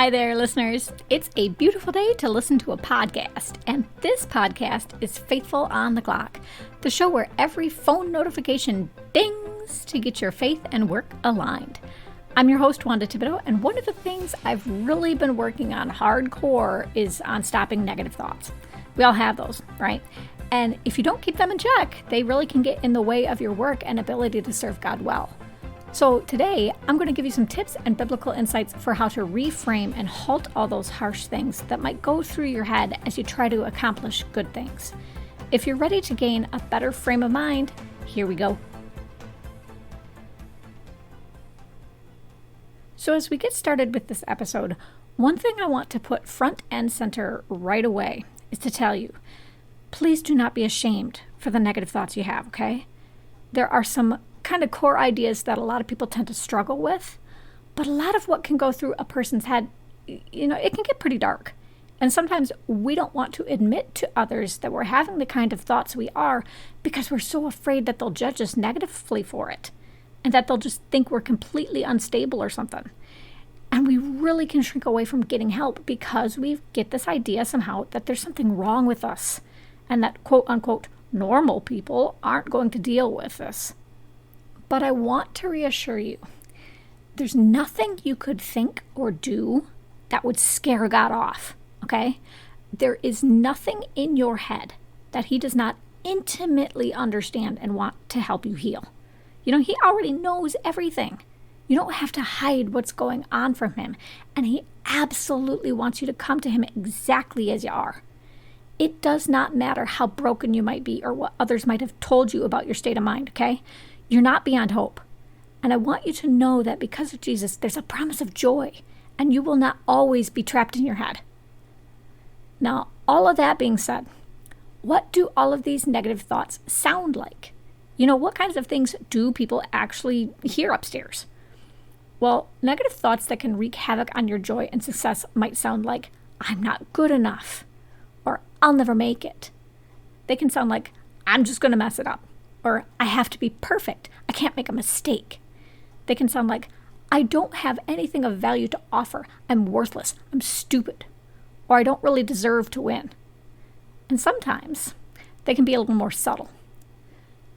Hi there, listeners. It's a beautiful day to listen to a podcast, and this podcast is Faithful on the Clock, the show where every phone notification dings to get your faith and work aligned. I'm your host, Wanda Thibodeau, and one of the things I've really been working on hardcore is on stopping negative thoughts. We all have those, right? And if you don't keep them in check, they really can get in the way of your work and ability to serve God well. So today, I'm going to give you some tips and biblical insights for how to reframe and halt all those harsh things that might go through your head as you try to accomplish good things. If you're ready to gain a better frame of mind, here we go. So as we get started with this episode, one thing I want to put front and center right away is to tell you, please do not be ashamed for the negative thoughts you have, okay? There are some kind of core ideas that a lot of people tend to struggle with, but a lot of what can go through a person's head, it can get pretty dark. And sometimes we don't want to admit to others that we're having the kind of thoughts we are because we're so afraid that they'll judge us negatively for it and that they'll just think we're completely unstable or something. And we really can shrink away from getting help because we get this idea somehow that there's something wrong with us and that quote unquote normal people aren't going to deal with this. But I want to reassure you, there's nothing you could think or do that would scare God off, okay? There is nothing in your head that he does not intimately understand and want to help you heal. He already knows everything. You don't have to hide what's going on from him, and he absolutely wants you to come to him exactly as you are. It does not matter how broken you might be or what others might have told you about your state of mind, okay? You're not beyond hope. And I want you to know that because of Jesus, there's a promise of joy, and you will not always be trapped in your head. Now, all of that being said, what do all of these negative thoughts sound like? What kinds of things do people actually hear upstairs? Well, negative thoughts that can wreak havoc on your joy and success might sound like, I'm not good enough, or I'll never make it. They can sound like, I'm just going to mess it up. Or I have to be perfect. I can't make a mistake. They can sound like, I don't have anything of value to offer. I'm worthless. I'm stupid. Or I don't really deserve to win. And sometimes they can be a little more subtle.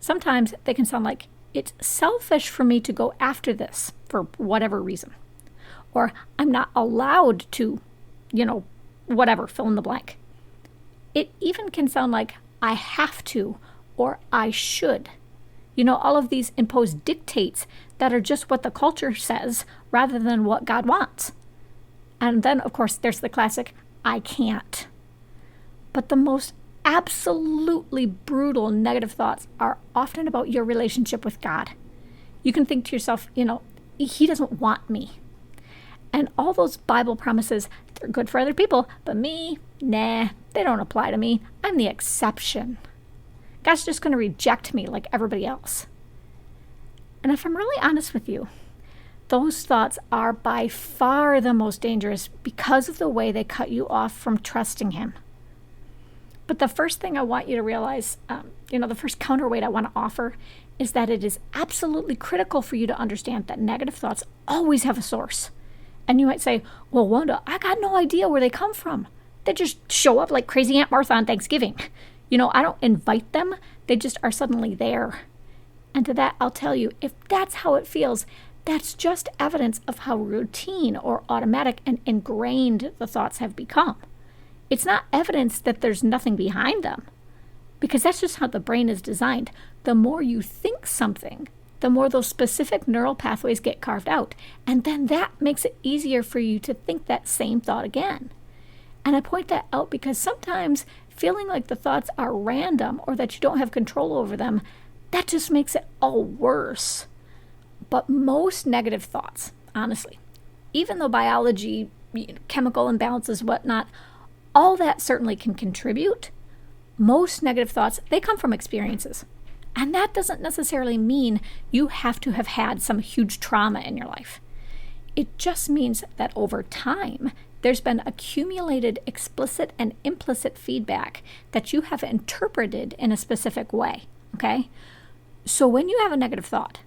Sometimes they can sound like, it's selfish for me to go after this for whatever reason. Or I'm not allowed to, whatever, fill in the blank. It even can sound like, I have to, or I should. All of these imposed dictates that are just what the culture says rather than what God wants. And then, of course, there's the classic, I can't. But the most absolutely brutal negative thoughts are often about your relationship with God. You can think to yourself, he doesn't want me. And all those Bible promises, they're good for other people, but me, nah, they don't apply to me. I'm the exception. God's just going to reject me like everybody else. And if I'm really honest with you, those thoughts are by far the most dangerous because of the way they cut you off from trusting him. But the first thing I want you to realize, the first counterweight I want to offer is that it is absolutely critical for you to understand that negative thoughts always have a source. And you might say, well, Wanda, I got no idea where they come from. They just show up like crazy Aunt Martha on Thanksgiving. I don't invite them. They just are suddenly there. And to that, I'll tell you, if that's how it feels, that's just evidence of how routine or automatic and ingrained the thoughts have become. It's not evidence that there's nothing behind them, because that's just how the brain is designed. The more you think something, the more those specific neural pathways get carved out. And then that makes it easier for you to think that same thought again. And I point that out because sometimes feeling like the thoughts are random or that you don't have control over them, that just makes it all worse. But most negative thoughts, honestly, even though biology, chemical imbalances, whatnot, all that certainly can contribute, most negative thoughts, they come from experiences. And that doesn't necessarily mean you have to have had some huge trauma in your life. It just means that over time, there's been accumulated explicit and implicit feedback that you have interpreted in a specific way, okay? So when you have a negative thought,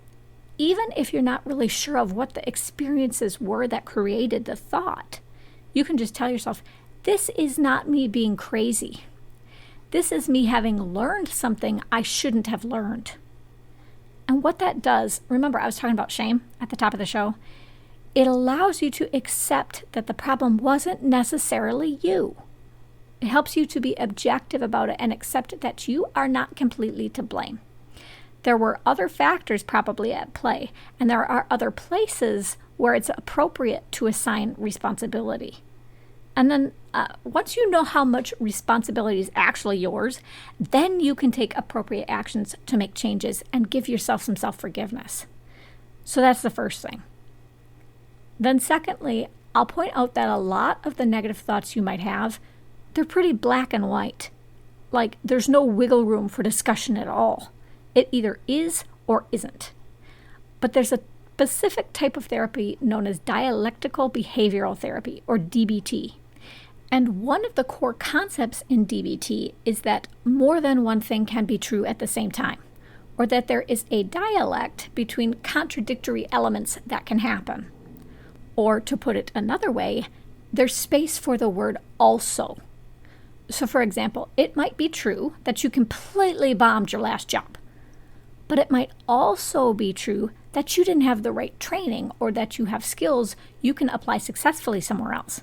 even if you're not really sure of what the experiences were that created the thought, you can just tell yourself, this is not me being crazy. This is me having learned something I shouldn't have learned. And what that does, remember I was talking about shame at the top of the show, it allows you to accept that the problem wasn't necessarily you. It helps you to be objective about it and accept that you are not completely to blame. There were other factors probably at play, and there are other places where it's appropriate to assign responsibility. And then once you know how much responsibility is actually yours, then you can take appropriate actions to make changes and give yourself some self-forgiveness. So that's the first thing. Then secondly, I'll point out that a lot of the negative thoughts you might have, they're pretty black and white. Like there's no wiggle room for discussion at all. It either is or isn't. But there's a specific type of therapy known as dialectical behavioral therapy, or DBT. And one of the core concepts in DBT is that more than one thing can be true at the same time, or that there is a dialect between contradictory elements that can happen. Or to put it another way, there's space for the word also. So for example, it might be true that you completely bombed your last job, but it might also be true that you didn't have the right training or that you have skills you can apply successfully somewhere else.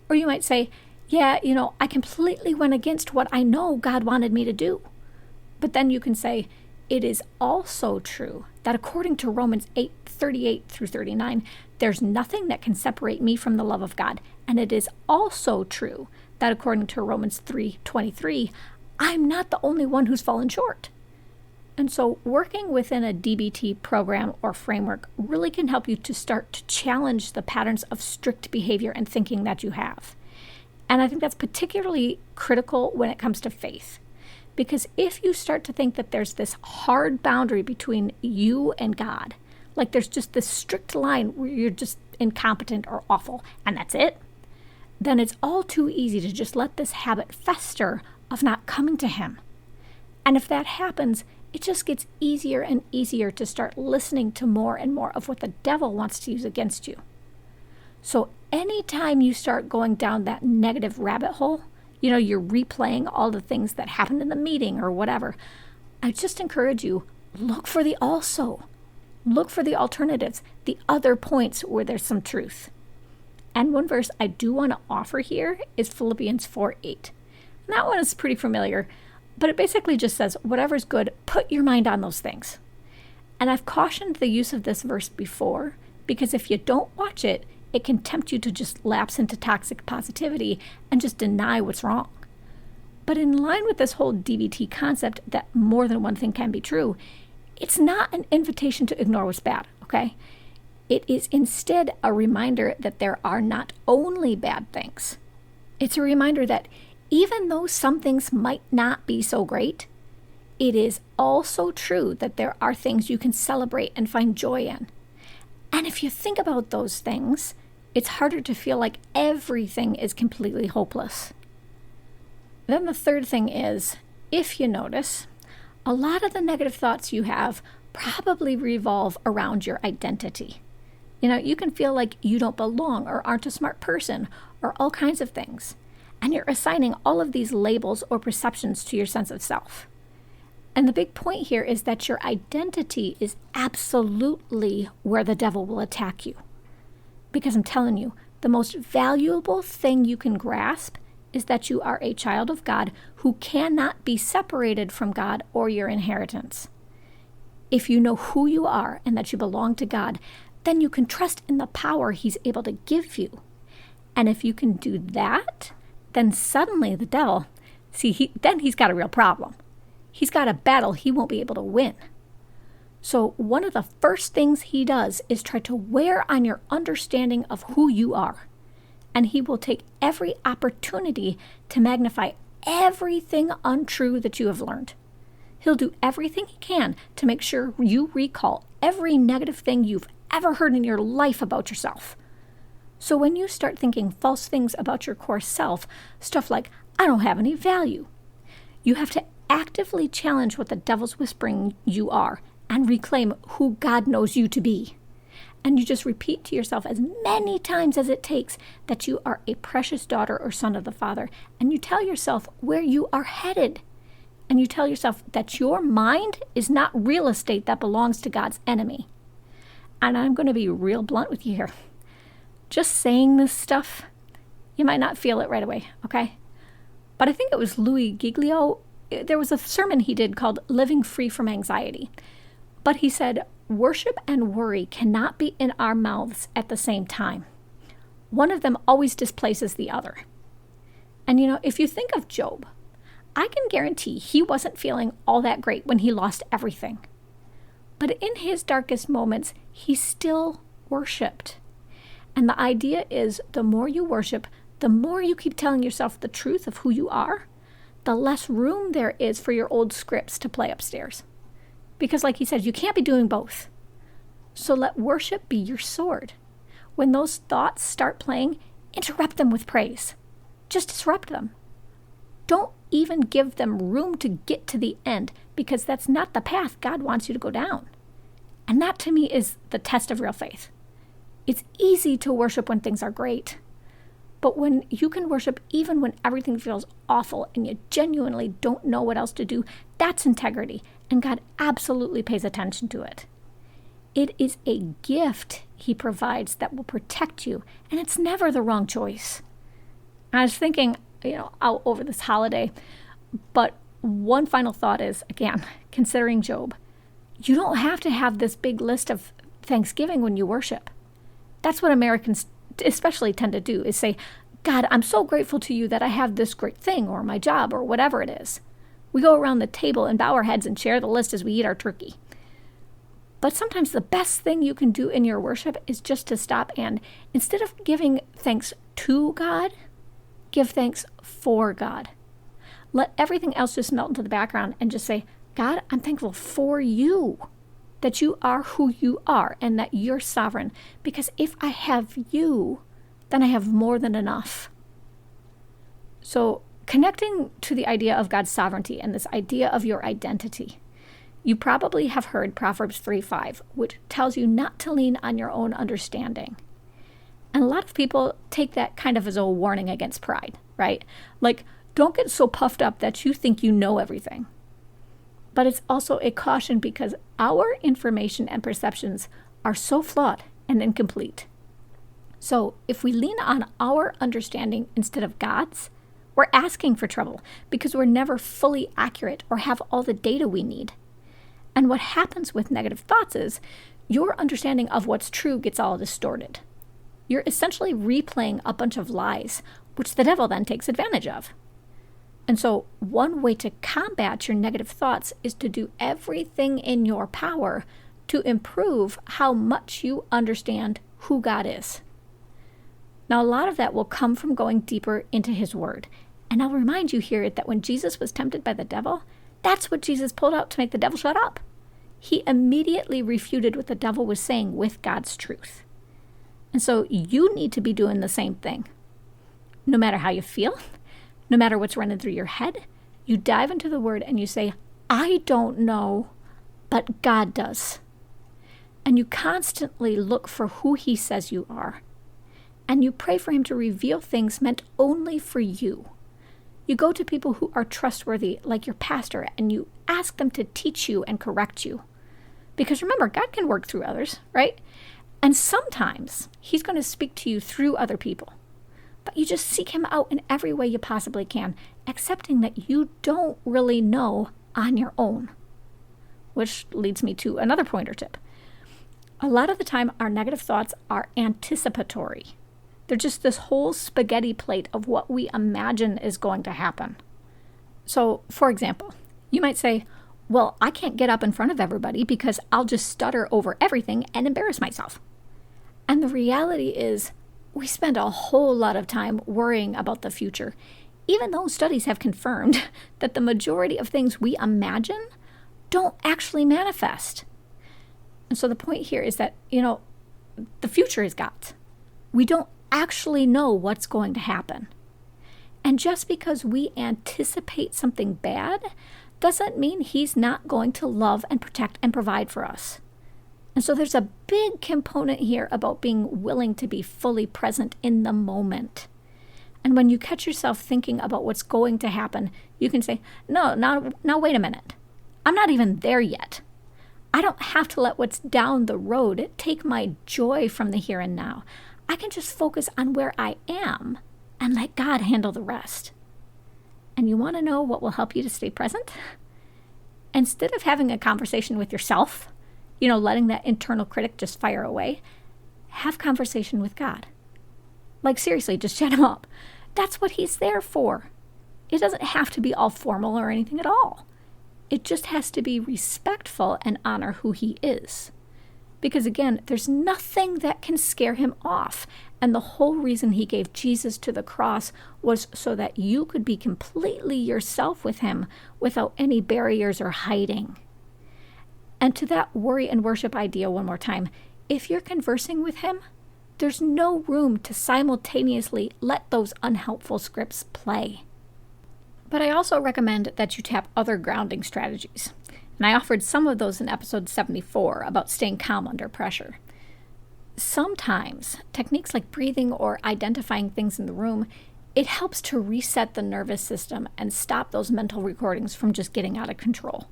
Or you might say, yeah, I completely went against what I know God wanted me to do. But then you can say, it is also true that according to Romans 8:38 through 39, there's nothing that can separate me from the love of God. And it is also true that according to Romans 3:23, I'm not the only one who's fallen short. And so working within a DBT program or framework really can help you to start to challenge the patterns of strict behavior and thinking that you have. And I think that's particularly critical when it comes to faith. Because if you start to think that there's this hard boundary between you and God, like there's just this strict line where you're just incompetent or awful, and that's it, then it's all too easy to just let this habit fester of not coming to Him. And if that happens, it just gets easier and easier to start listening to more and more of what the devil wants to use against you. So anytime you start going down that negative rabbit hole, you're replaying all the things that happened in the meeting or whatever, I just encourage you, look for the also. Look for the alternatives, the other points where there's some truth. And one verse I do want to offer here is Philippians 4:8. And that one is pretty familiar, but it basically just says, whatever's good, put your mind on those things. And I've cautioned the use of this verse before, because if you don't watch it, it can tempt you to just lapse into toxic positivity and just deny what's wrong. But in line with this whole DBT concept that more than one thing can be true, it's not an invitation to ignore what's bad, okay? It is instead a reminder that there are not only bad things. It's a reminder that even though some things might not be so great, it is also true that there are things you can celebrate and find joy in. And if you think about those things, it's harder to feel like everything is completely hopeless. Then the third thing is, if you notice, a lot of the negative thoughts you have probably revolve around your identity. You can feel like you don't belong or aren't a smart person or all kinds of things. And you're assigning all of these labels or perceptions to your sense of self. And the big point here is that your identity is absolutely where the devil will attack you. Because I'm telling you, the most valuable thing you can grasp is that you are a child of God who cannot be separated from God or your inheritance. If you know who you are and that you belong to God, then you can trust in the power He's able to give you. And if you can do that, then suddenly the devil, then he's got a real problem. He's got a battle he won't be able to win. So one of the first things he does is try to wear on your understanding of who you are. And he will take every opportunity to magnify everything untrue that you have learned. He'll do everything he can to make sure you recall every negative thing you've ever heard in your life about yourself. So when you start thinking false things about your core self, stuff like, I don't have any value, you have to actively challenge what the devil's whispering you are and reclaim who God knows you to be. And you just repeat to yourself as many times as it takes that you are a precious daughter or son of the Father. And you tell yourself where you are headed. And you tell yourself that your mind is not real estate that belongs to God's enemy. And I'm going to be real blunt with you here. Just saying this stuff, you might not feel it right away, okay? But I think it was Louis Giglio. There was a sermon he did called Living Free from Anxiety. But he said, worship and worry cannot be in our mouths at the same time. One of them always displaces the other. And if you think of Job, I can guarantee he wasn't feeling all that great when he lost everything. But in his darkest moments, he still worshiped. And the idea is the more you worship, the more you keep telling yourself the truth of who you are, the less room there is for your old scripts to play upstairs. Because like he said, you can't be doing both. So let worship be your sword. When those thoughts start playing, interrupt them with praise. Just disrupt them. Don't even give them room to get to the end, because that's not the path God wants you to go down. And that to me is the test of real faith. It's easy to worship when things are great. But when you can worship even when everything feels awful and you genuinely don't know what else to do, that's integrity. And God absolutely pays attention to it. It is a gift he provides that will protect you. And it's never the wrong choice. I was thinking, out over this holiday, but one final thought is, again, considering Job, you don't have to have this big list of thanksgiving when you worship. That's what Americans especially tend to do, is say, God, I'm so grateful to you that I have this great thing or my job or whatever it is. We go around the table and bow our heads and share the list as we eat our turkey. But sometimes the best thing you can do in your worship is just to stop and, instead of giving thanks to God, give thanks for God. Let everything else just melt into the background and just say, God, I'm thankful for you, that you are who you are and that you're sovereign. Because if I have you, then I have more than enough. So connecting to the idea of God's sovereignty and this idea of your identity, you probably have heard Proverbs 3:5, which tells you not to lean on your own understanding. And a lot of people take that kind of as a warning against pride, right? Like, don't get so puffed up that you think you know everything. But it's also a caution because our information and perceptions are so flawed and incomplete. So if we lean on our understanding instead of God's, we're asking for trouble because we're never fully accurate or have all the data we need. And what happens with negative thoughts is your understanding of what's true gets all distorted. You're essentially replaying a bunch of lies, which the devil then takes advantage of. And so one way to combat your negative thoughts is to do everything in your power to improve how much you understand who God is. Now, a lot of that will come from going deeper into his word. And I'll remind you here that when Jesus was tempted by the devil, that's what Jesus pulled out to make the devil shut up. He immediately refuted what the devil was saying with God's truth. And so you need to be doing the same thing. No matter how you feel, no matter what's running through your head, you dive into the word and you say, I don't know, but God does. And you constantly look for who he says you are. And you pray for him to reveal things meant only for you. You go to people who are trustworthy, like your pastor, and you ask them to teach you and correct you. Because remember, God can work through others, right? And sometimes he's going to speak to you through other people. But you just seek him out in every way you possibly can, accepting that you don't really know on your own. Which leads me to another pointer tip. A lot of the time, our negative thoughts are anticipatory. They're just this whole spaghetti plate of what we imagine is going to happen. So, for example, you might say, well, I can't get up in front of everybody because I'll just stutter over everything and embarrass myself. And the reality is, we spend a whole lot of time worrying about the future, even though studies have confirmed that the majority of things we imagine don't actually manifest. And so the point here is that, the future is God's. We don't actually know what's going to happen. And just because we anticipate something bad doesn't mean he's not going to love and protect and provide for us. And so there's a big component here about being willing to be fully present in the moment. And when you catch yourself thinking about what's going to happen, you can say, no, now wait a minute. I'm not even there yet. I don't have to let what's down the road take my joy from the here and now. I can just focus on where I am and let God handle the rest. And you want to know what will help you to stay present? Instead of having a conversation with yourself, letting that internal critic just fire away, have conversation with God. Like seriously, just chat him up. That's what he's there for. It doesn't have to be all formal or anything at all. It just has to be respectful and honor who he is. Because again, there's nothing that can scare him off. And the whole reason he gave Jesus to the cross was so that you could be completely yourself with him without any barriers or hiding. And to that worry and worship idea one more time, if you're conversing with him, there's no room to simultaneously let those unhelpful scripts play. But I also recommend that you tap other grounding strategies. And I offered some of those in episode 74 about staying calm under pressure. Sometimes techniques like breathing or identifying things in the room, it helps to reset the nervous system and stop those mental recordings from just getting out of control.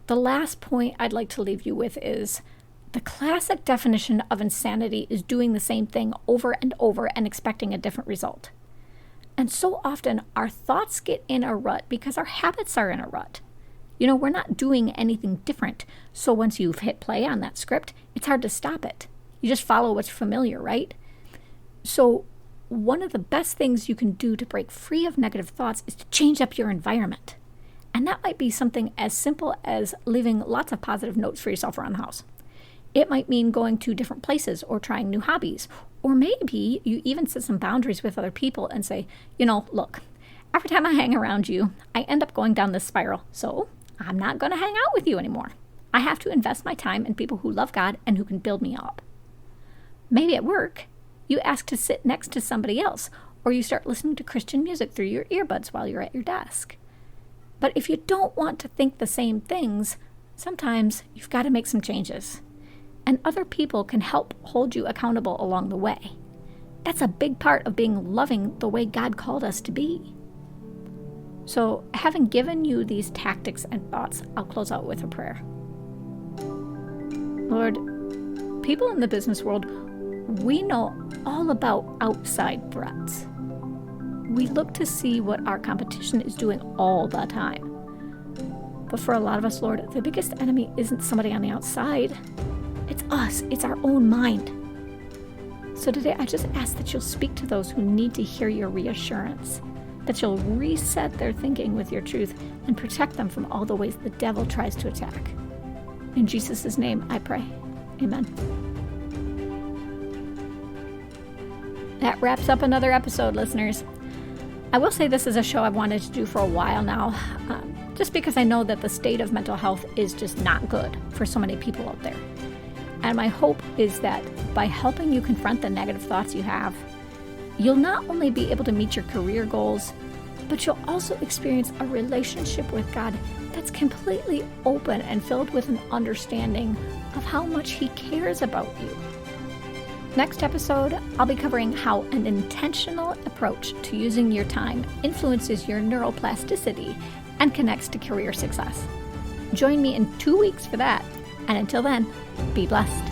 The last point I'd like to leave you with is the classic definition of insanity is doing the same thing over and over and expecting a different result. And so often our thoughts get in a rut because our habits are in a rut. We're not doing anything different. So once you've hit play on that script, it's hard to stop it. You just follow what's familiar, right? So one of the best things you can do to break free of negative thoughts is to change up your environment. And that might be something as simple as leaving lots of positive notes for yourself around the house. It might mean going to different places or trying new hobbies. Or maybe you even set some boundaries with other people and say, look, every time I hang around you, I end up going down this spiral. So I'm not going to hang out with you anymore. I have to invest my time in people who love God and who can build me up. Maybe at work, you ask to sit next to somebody else, or you start listening to Christian music through your earbuds while you're at your desk. But if you don't want to think the same things, sometimes you've got to make some changes. And other people can help hold you accountable along the way. That's a big part of being loving the way God called us to be. So, having given you these tactics and thoughts, I'll close out with a prayer. Lord, people in the business world, we know all about outside threats. We look to see what our competition is doing all the time. But for a lot of us, Lord, the biggest enemy isn't somebody on the outside. It's us. It's our own mind. So today, I just ask that you'll speak to those who need to hear your reassurance, that you'll reset their thinking with your truth and protect them from all the ways the devil tries to attack. In Jesus' name, I pray. Amen. That wraps up another episode, listeners. I will say this is a show I've wanted to do for a while now, just because I know that the state of mental health is just not good for so many people out there. And my hope is that by helping you confront the negative thoughts you have, you'll not only be able to meet your career goals, but you'll also experience a relationship with God that's completely open and filled with an understanding of how much He cares about you. Next episode, I'll be covering how an intentional approach to using your time influences your neuroplasticity and connects to career success. Join me in 2 weeks for that. And until then, be blessed.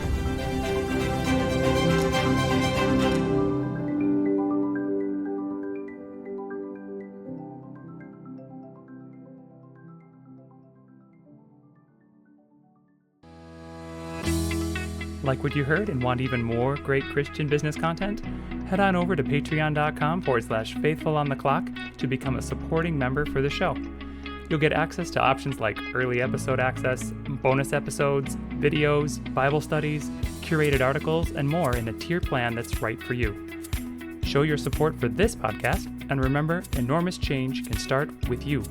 Like what you heard and want even more great Christian business content? Head on over to patreon.com/faithfulonthe-clock to become a supporting member for the show. You'll get access to options like early episode access, bonus episodes, videos, Bible studies, curated articles, and more in a tier plan that's right for you. Show your support for this podcast, and remember, enormous change can start with you.